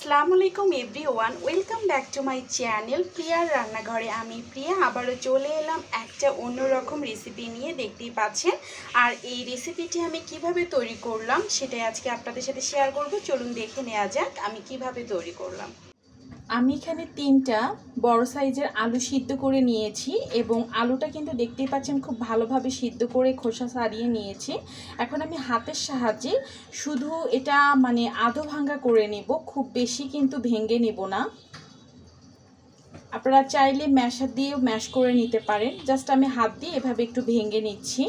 আসসালামু আলাইকুম everyone, welcome back to my channel প্রিয়ার রান্নাঘরে। আমি প্রিয়া আবারও চলে এলাম একটা অন্যরকম রেসিপি নিয়ে। দেখতেই পাচ্ছেন, আর এই রেসিপিটি আমি কিভাবে তৈরি করলাম সেটাই আজকে আপনাদের সাথে শেয়ার করব। চলুন দেখে নেওয়া যাক আমি কিভাবে তৈরি করলাম। আমি এখানে 3টা বড় সাইজের আলু সিদ্ধ করে নিয়েছি এবং আলুটা কিন্তু দেখতেই পাচ্ছেন খুব ভালোভাবে সিদ্ধ করে খোসা ছাড়িয়ে নিয়েছি। এখন আমি হাতের সাহায্যে শুধু এটা আধো ভাঙা করে নেব, খুব বেশি কিন্তু ভেঙে নেব না। আপনারা চাইলে ম্যাশার দিয়েও ম্যাশ করে নিতে পারেন। জাস্ট আমি হাত দিয়ে এভাবে একটু ভেঙে নিচ্ছি।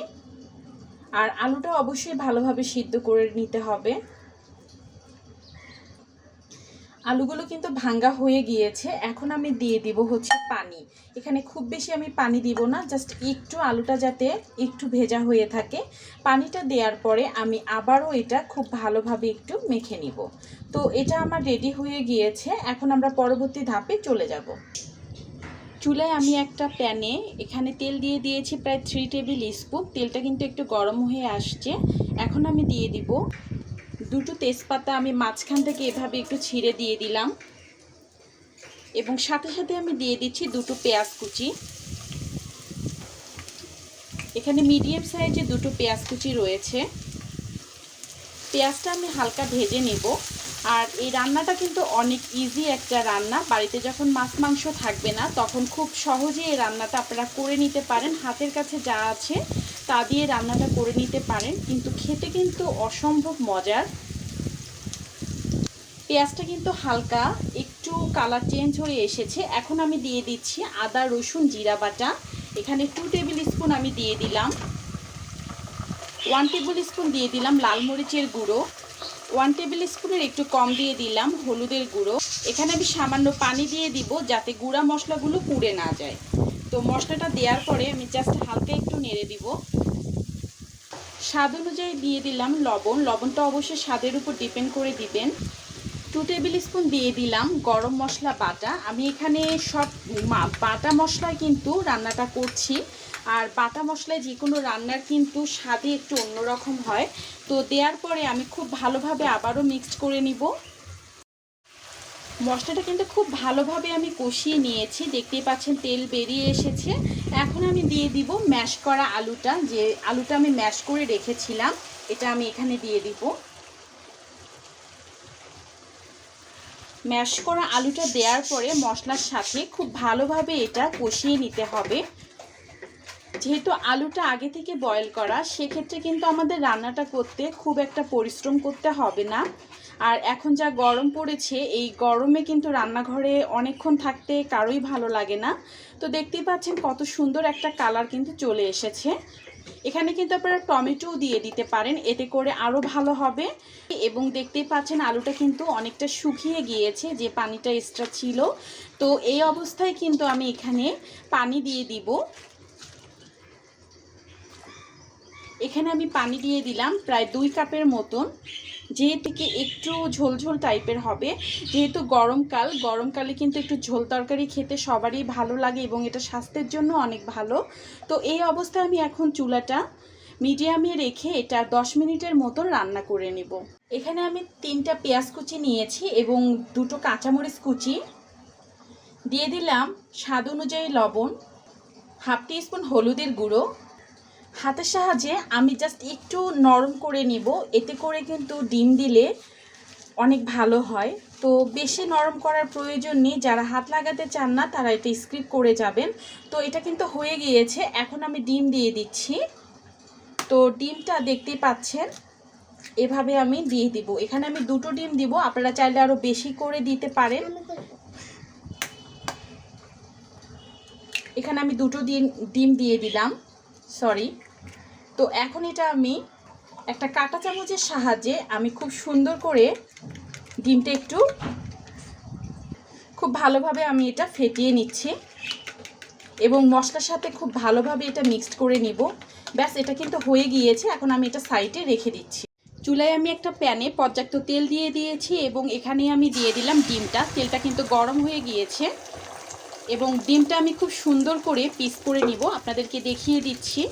আর আলুটা অবশ্যই ভালোভাবে সিদ্ধ করে নিতে হবে। আলুগুলো কিন্তু ভাঙ্গা হয়ে গিয়েছে। এখন আমি দিয়ে দিব হচ্ছে পানি। এখানে খুব বেশি আমি পানি দিব না, জাস্ট একটু আলুটা যাতে একটু ভেজা হয়ে থাকে। পানিটা দেওয়ার পরে আমি আবারও এটা খুব ভালোভাবে একটু মেখে নিব। তো এটা আমার রেডি হয়ে গিয়েছে। এখন আমরা পরবর্তী ধাপে চলে যাব। চুলায় আমি একটা প্যানে এখানে তেল দিয়ে দিয়েছি প্রায় 3 টেবিল স্পুন। তেলটা কিন্তু একটু গরম হয়ে আসছে। এখন আমি দিয়ে দিব দুটো তেজপাতা। আমি মাঝখান থেকে এভাবে একটু ছিঁড়ে দিয়ে দিলাম এবং সাথে সাথে আমি দিয়ে দিচ্ছি দুটো পেঁয়াজ কুচি। এখানে মিডিয়াম সাইজে দুটো পেঁয়াজ কুচি রয়েছে। পেঁয়াজটা আমি হালকা ভেজে নেব। আর এই রান্নাটা কিন্তু অনেক ইজি একটা রান্না। বাড়িতে যখন মাছ মাংস থাকবে না তখন খুব সহজে এই রান্নাটা আপনারা করে নিতে পারেন। হাতের কাছে যা আছে তা দিয়ে রান্নাটা করে নিতে পারেন, কিন্তু খেতে কিন্তু অসম্ভব মজার। পেঁয়াজটা কিন্তু হালকা একটু কালার চেঞ্জ হয়ে এসেছে। এখন আমি দিয়ে দিচ্ছি আদা রসুন জিরা বাটা। এখানে 2 টেবিল স্পুন আমি দিয়ে দিলাম। 1 টেবিল স্পুন দিয়ে দিলাম লাল মরিচের গুঁড়ো। 1 টেবিল স্পুনের একটু কম দিয়ে দিলাম হলুদের গুঁড়ো। এখানে আমি সামান্য পানি দিয়ে দিব যাতে গুঁড়া মশলাগুলো পুড়ে না যায়। তো মশলাটা দেওয়ার পরে আমি জাস্ট হালকা একটু নেড়ে দিব। স্বাদ অনুযায়ী দিয়ে দিলাম লবণ। লবণটা অবশ্যই স্বাদের উপর ডিপেন্ড করে দিবেন। 2 টেবিল স্পুন দিয়ে দিলাম গরম মশলা বাটা। আমি এখানে সব বাটা মশলায় কিন্তু রান্নাটা করছি। আর বাটা মশলায় যে কোনো রান্নার কিন্তু স্বাদই একটু অন্যরকম হয়। তো দেওয়ার পরে আমি খুব ভালোভাবে আবারও মিক্সড করে নিব। মশলাটা কিন্তু খুব ভালোভাবে আমি কষিয়ে নিয়েছি। দেখতেই পাচ্ছেন তেল বেরিয়ে এসেছে। এখন আমি দিয়ে দিব ম্যাশ করা আলুটা। যে আলুটা আমি ম্যাশ করে রেখেছিলাম এটা আমি এখানে দিয়ে দিব। ম্যাশ করা আলুটা দেওয়ার পরে মশলার সাথে খুব ভালোভাবে এটা কষিয়ে নিতে হবে। যেহেতু আলুটা আগে থেকে বয়েল করা, সেক্ষেত্রে কিন্তু আমাদের রান্নাটা করতে খুব একটা পরিশ্রম করতে হবে না। আর এখন যা গরম পড়েছে, এই গরমে কিন্তু রান্নাঘরে অনেকক্ষণ থাকতে কারোই ভালো লাগে না। তো দেখতেই পাচ্ছেন কত সুন্দর একটা কালার কিন্তু চলে এসেছে। এখানে কিন্তু আপনারা টমেটোও দিয়ে দিতে পারেন, এতে করে আরও ভালো হবে। এবং দেখতেই পাচ্ছেন আলুটা কিন্তু অনেকটা শুকিয়ে গিয়েছে, যে পানিটা এক্সট্রা ছিল। তো এই অবস্থায় কিন্তু আমি এখানে পানি দিয়ে দিব। এখানে আমি পানি দিয়ে দিলাম প্রায় 2 কাপের মতন। যেহেতু কি একটু ঝোলঝোল টাইপের হবে, যেহেতু গরমকালে কিন্তু একটু ঝোল তরকারি খেতে সবারই ভালো লাগে এবং এটা স্বাস্থ্যের জন্য অনেক ভালো। তো এই অবস্থায় আমি এখন চুলাটা মিডিয়ামে রেখে এটা 10 মিনিটের মতো রান্না করে নেব। এখানে আমি 3টা পেঁয়াজ কুচি নিয়েছি এবং 2টো কাঁচামরিচ কুচি দিয়ে দিলাম। স্বাদ অনুযায়ী লবণ, 1/2 টিস্পুন হলুদের গুঁড়ো। হাতের সাহায্যে আমি জাস্ট একটু নরম করে নিব, এতে করে কিন্তু ডিম দিলে অনেক ভালো হয়। তো বেশি নরম করার প্রয়োজন নেই, যারা হাত লাগাতে চান না তারা এটা স্কিপ করে যাবেন। তো এটা কিন্তু হয়ে গিয়েছে। এখন আমি ডিম দিয়ে দিচ্ছি। তো ডিমটা দেখতেই পাচ্ছেন এভাবে আমি দিয়ে দিব। এখানে আমি 2টো ডিম দিব, আপনারা চাইলে আরও বেশি করে দিতে পারেন। এখানে আমি 2টো ডিম দিয়ে দিলাম, সরি। তো এখন এটা আমি একটা কাঁটা চামচের সাহায্যে আমি খুব সুন্দর করে ডিমটা একটু খুব ভালোভাবে আমি এটা ফেটিয়ে নিচ্ছি এবং মশলার সাথে খুব ভালোভাবে এটা মিক্সড করে নিব। ব্যাস, এটা কিন্তু হয়ে গিয়েছে। এখন আমি এটা সাইডে রেখে দিচ্ছি। চুলায় আমি একটা প্যানে পর্যাপ্ত তেল দিয়ে দিয়েছি এবং এখানে আমি দিয়ে দিলাম ডিমটা। তেলটা কিন্তু গরম হয়ে গিয়েছে এবং ডিমটা আমি খুব সুন্দর করে পিস করে নিব। আপনাদেরকে দেখিয়ে দিচ্ছি।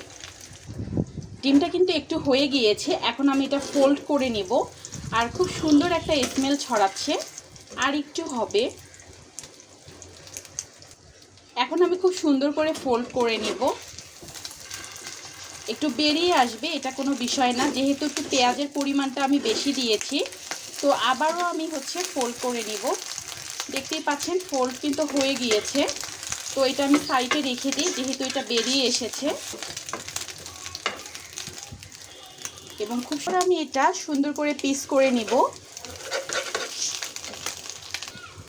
ডিমটা কিন্তু একটু হয়ে গিয়েছে। এখন আমি এটা ফোল্ড করে নেব। আর খুব সুন্দর একটা স্মেল ছড়াচ্ছে। আর একটু হবে। এখন আমি খুব সুন্দর করে ফোল্ড করে নিব। একটু বেরিয়ে আসবে, এটা কোনো বিষয় না, যেহেতু একটু পেঁয়াজের পরিমাণটা আমি বেশি দিয়েছি। তো আবারও আমি হচ্ছে ফোল্ড করে নিব। দেখতেই পাচ্ছেন ফোল্ড কিন্তু হয়ে গিয়েছে। তো এটা আমি সাইডে রেখে দিই, যেহেতু এটা বেরিয়ে এসেছে। এবং খুব সুন্দর আমি এটা সুন্দর করে পিস করে নিব।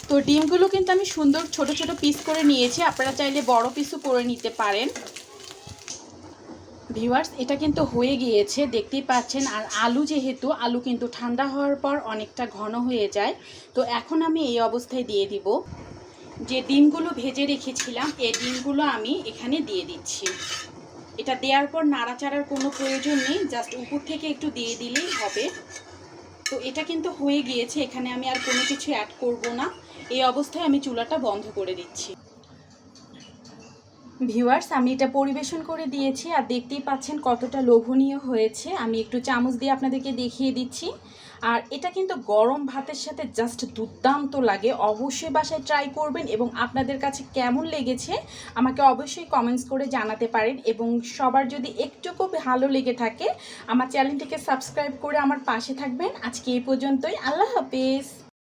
তো ডিমগুলো কিন্তু আমি সুন্দর ছোট ছোট পিস করে নিয়েছি, আপনারা চাইলে বড় পিসও করে নিতে পারেন। ভিউয়ার্স, এটা কিন্তু হয়ে গিয়েছে, দেখতেই পাচ্ছেন। আর আলু, যেহেতু আলু কিন্তু ঠান্ডা হওয়ার পর অনেকটা ঘন হয়ে যায়। তো এখন আমি এই অবস্থায় দিয়ে দিব। যে ডিমগুলো ভেজে রেখেছিলাম, এই ডিমগুলো আমি এখানে দিয়ে দিচ্ছি। এটা দেওয়ার পর নাড়াচাড়ার কোনো প্রয়োজন নেই, জাস্ট উপর থেকে একটু দিয়ে দিলেই হবে। তো এটা কিন্তু হয়ে গিয়েছে, এখানে আমি আর কোনো কিছু অ্যাড করব না। এই অবস্থায় আমি চুলাটা বন্ধ করে দিচ্ছি। ভিউয়ার্স, আমি এটা পরিবেশন করে দিয়েছি, আর দেখতেই পাচ্ছেন কতটা লোভনীয় হয়েছে। আমি একটু চামচ দিয়ে আপনাদেরকে দেখিয়ে দিচ্ছি। আর এটা কিন্তু গরম ভাতের সাথে জাস্ট দুর্দান্ত লাগে। অবশ্যই বাসায় ট্রাই করবেন, এবং আপনাদের কাছে কেমন লেগেছে আমাকে অবশ্যই কমেন্টস করে জানাতে পারেন। এবং সবার যদি একটুকু ভালো লেগে থাকে, আমার চ্যানেলটিকে সাবস্ক্রাইব করে আমার পাশে থাকবেন। আজকে এই পর্যন্তই। আল্লাহ হাফেজ।